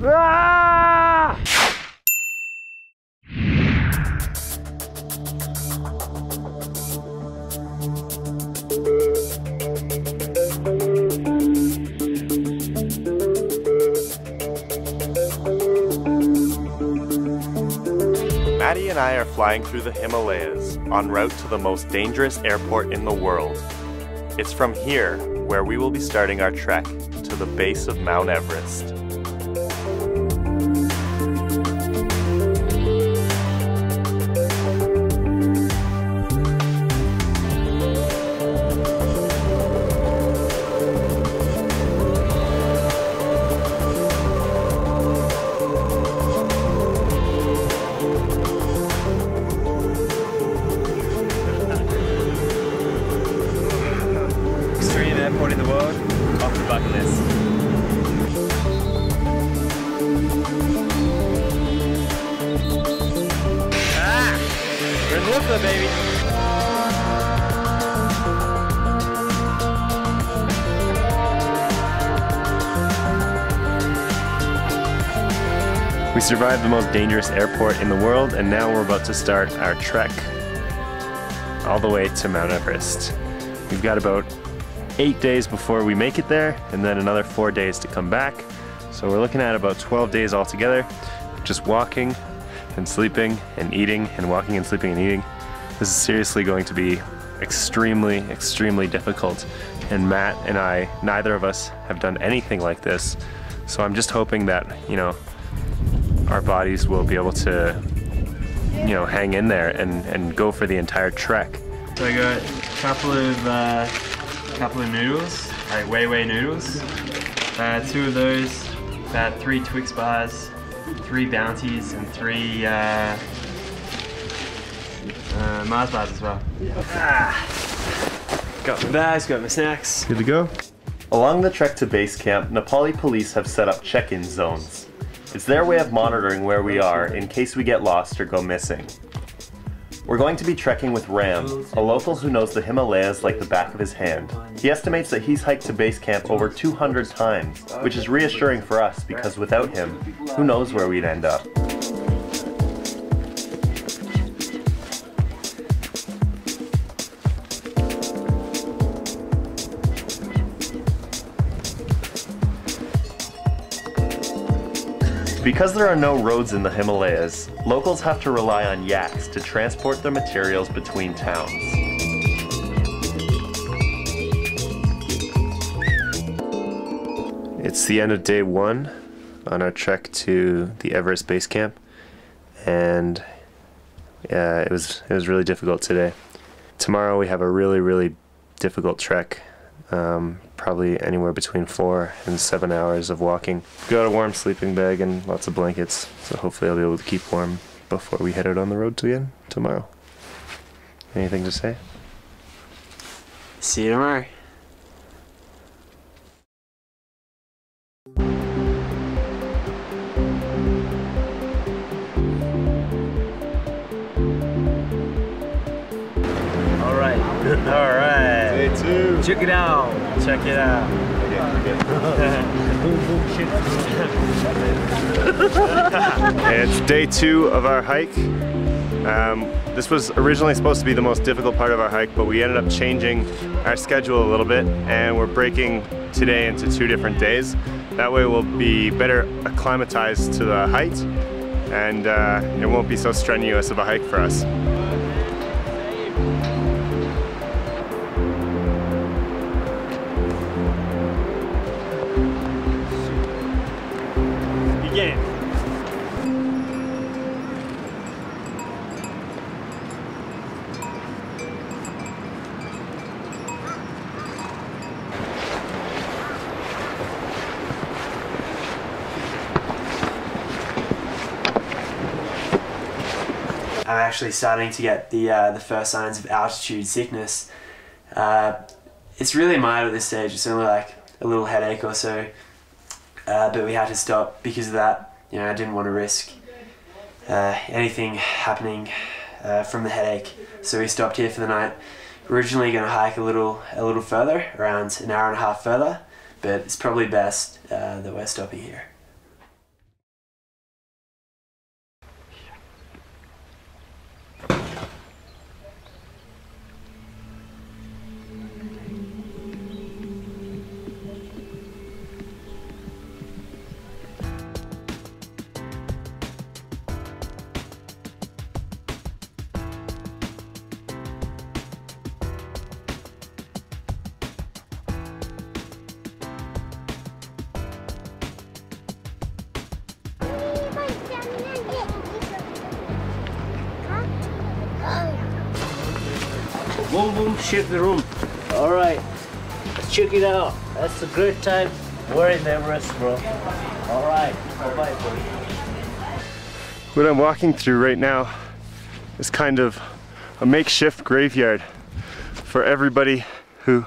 Ah! Matty and I are flying through the Himalayas en route to the most dangerous airport in the world. It's from here where we will be starting our trek to the base of Mount Everest. Airport in the world, off the bucket list. Ah! We're in Lukla, baby! We survived the most dangerous airport in the world, and now we're about to start our trek all the way to Mount Everest. We've got about 8 days before we make it there, and then another 4 days to come back. So we're looking at about 12 days altogether, just walking and sleeping and eating and walking and sleeping and eating. This is seriously going to be extremely, extremely difficult. And Matt and I, neither of us have done anything like this. So I'm just hoping that, you know, our bodies will be able to, you know, hang in there and go for the entire trek. So I got a couple of noodles, like Wei noodles. 2 of those, about 3 Twix bars, 3 Bounties, and 3 Mars bars as well. Got my bags, got my snacks. Good to go. Along the trek to base camp, Nepali police have set up check-in zones. It's their way of monitoring where we are in case we get lost or go missing. We're going to be trekking with Ram, a local who knows the Himalayas like the back of his hand. He estimates that he's hiked to base camp over 200 times, which is reassuring for us because without him, who knows where we'd end up. Because there are no roads in the Himalayas, locals have to rely on yaks to transport their materials between towns. It's the end of day 1 on our trek to the Everest base camp, and it was really difficult today. Tomorrow we have a really difficult trek. Probably anywhere between 4 and 7 hours of walking. Got a warm sleeping bag and lots of blankets, so hopefully I'll be able to keep warm before we head out on the road again tomorrow. Anything to say? See you tomorrow. Alright. Day 2. Check it out. Check it out. It's day 2 of our hike. This was originally supposed to be the most difficult part of our hike, but we ended up changing our schedule a little bit, and we're breaking today into 2 different days. That way we'll be better acclimatized to the height, and it won't be so strenuous of a hike for us. Begin. I'm actually starting to get the first signs of altitude sickness. It's really mild at this stage. It's only like a little headache or so, but we had to stop because of that. You know, I didn't want to risk anything happening from the headache, so we stopped here for the night. We're originally going to hike a little further, around an hour and a half further, but it's probably best that we're stopping here. Boom, boom, shake the room. All right, check it out. That's a great time. We're in Everest, bro. All right, bye-bye, buddy. What I'm walking through right now is kind of a makeshift graveyard for everybody who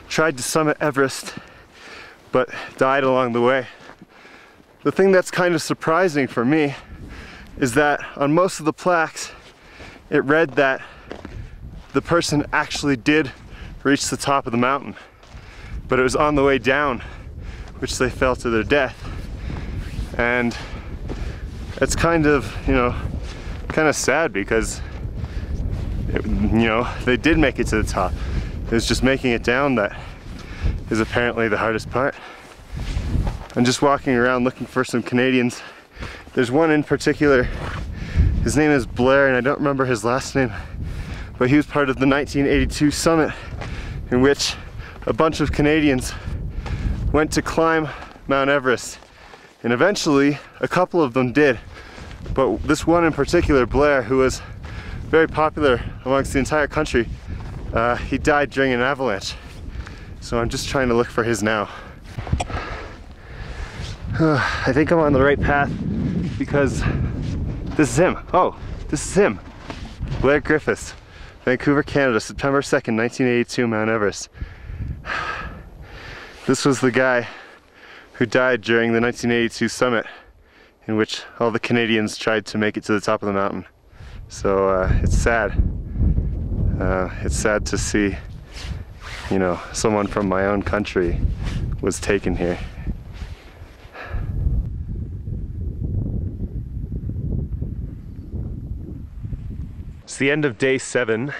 tried to summit Everest but died along the way. The thing that's kind of surprising for me is that on most of the plaques it read that the person actually did reach the top of the mountain, but it was on the way down which they fell to their death. And it's kind of, you know, kind of sad because they did make it to the top. It was just making it down that is apparently the hardest part. I'm just walking around looking for some Canadians. There's one in particular, his name is Blair and I don't remember his last name, but he was part of the 1982 summit in which a bunch of Canadians went to climb Mount Everest, and eventually a couple of them did, but this one in particular, Blair, who was very popular amongst the entire country, he died during an avalanche. So I'm just trying to look for his now. I think I'm on the right path because this is him. Oh, this is him. Blair Griffiths, Vancouver, Canada, September 2nd, 1982, Mount Everest. This was the guy who died during the 1982 summit in which all the Canadians tried to make it to the top of the mountain. So it's sad. It's sad to see, you know, someone from my own country was taken here. It's the end of day 7,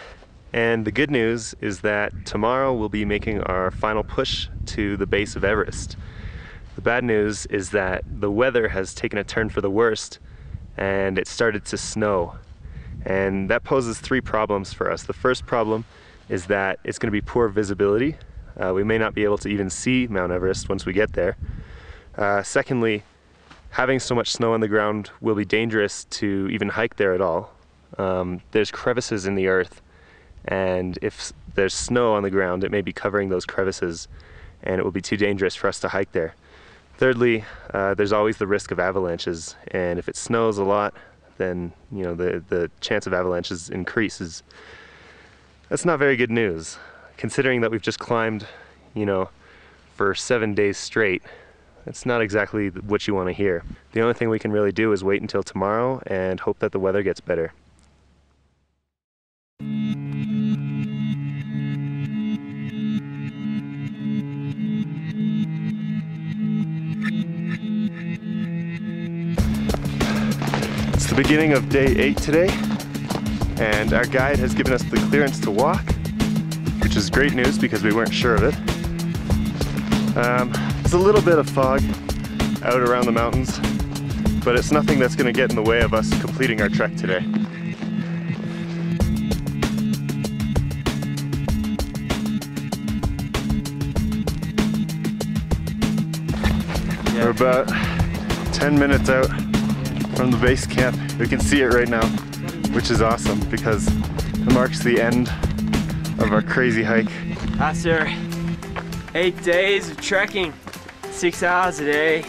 and the good news is that tomorrow we'll be making our final push to the base of Everest. The bad news is that the weather has taken a turn for the worst and it started to snow. And that poses 3 problems for us. The first problem is that it's going to be poor visibility. We may not be able to even see Mount Everest once we get there. Secondly, having so much snow on the ground will be dangerous to even hike there at all. There's crevices in the earth, and if there's snow on the ground, it may be covering those crevices, and it will be too dangerous for us to hike there. Thirdly, there's always the risk of avalanches, and if it snows a lot, then you know the chance of avalanches increases. That's not very good news, considering that we've just climbed, you know, for 7 days straight. That's not exactly what you want to hear. The only thing we can really do is wait until tomorrow and hope that the weather gets better. It's the beginning of day 8 today, and our guide has given us the clearance to walk, which is great news because we weren't sure of it. There's a little bit of fog out around the mountains, but it's nothing that's going to get in the way of us completing our trek today. We're about 10 minutes out from the base camp. We can see it right now, which is awesome because it marks the end of our crazy hike. After 8 days of trekking, 6 hours a day,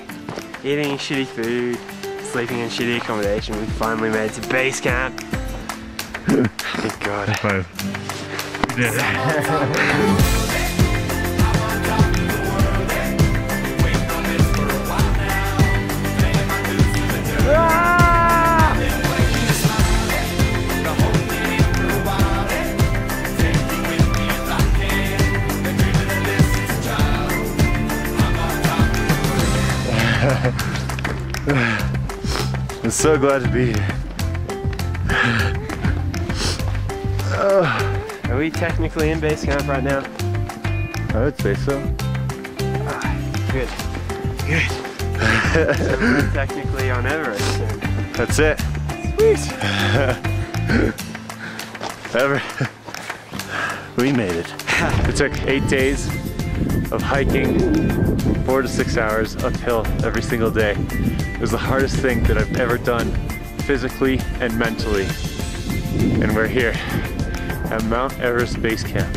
eating shitty food, sleeping in shitty accommodation, we finally made it to base camp. Thank God. High five. We did it. I'm so glad to be here. Are we technically in base camp right now? I would say so. Good. Good. So we're technically on Everest then. That's it. Sweet. We made it. It took 8 days of hiking, 4 to 6 hours uphill every single day. It was the hardest thing that I've ever done, physically and mentally. And we're here. at Mount Everest Base Camp.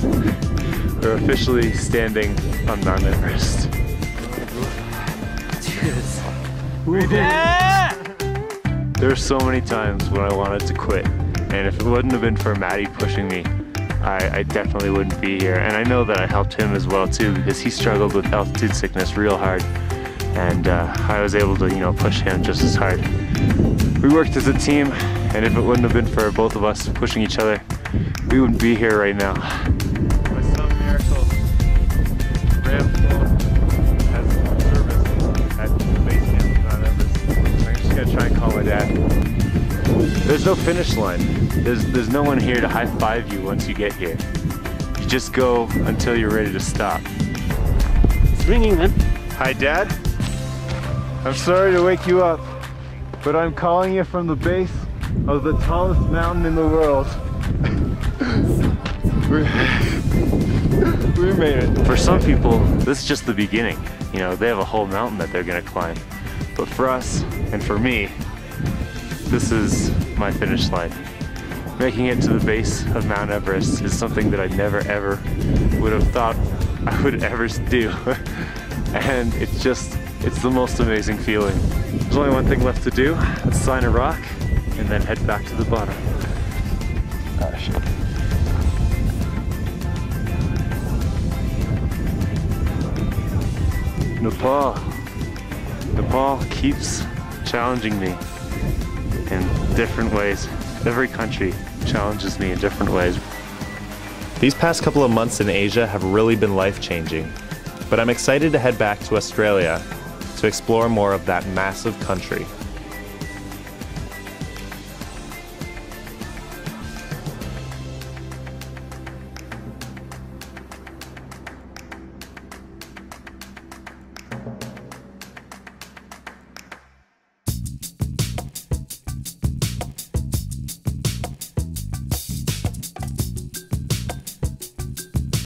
We're officially standing on Mount Everest. We did it! There were so many times when I wanted to quit, and if it wouldn't have been for Matty pushing me, I definitely wouldn't be here. And I know that I helped him as well too, because he struggled with altitude sickness real hard, and I was able to, you know, push him just as hard. We worked as a team, and if it wouldn't have been for both of us pushing each other, we wouldn't be here right now. By some miracle, Ram phone has service at the base camp of Mount Everest. I'm just gonna try and call my dad. There's no finish line. There's no one here to high-five you once you get here. You just go until you're ready to stop. It's ringing, man. Hi, Dad. I'm sorry to wake you up, but I'm calling you from the base of the tallest mountain in the world. We made it. For some people, this is just the beginning. You know, they have a whole mountain that they're gonna climb. But for us, and for me, this is my finish line. Making it to the base of Mount Everest is something that I never ever would have thought I would ever do. And it's the most amazing feeling. There's only one thing left to do. Let's sign a rock and then head back to the bottom. Oh, shit. Nepal keeps challenging me in different ways. Every country challenges me in different ways. These past couple of months in Asia have really been life-changing, but I'm excited to head back to Australia to explore more of that massive country.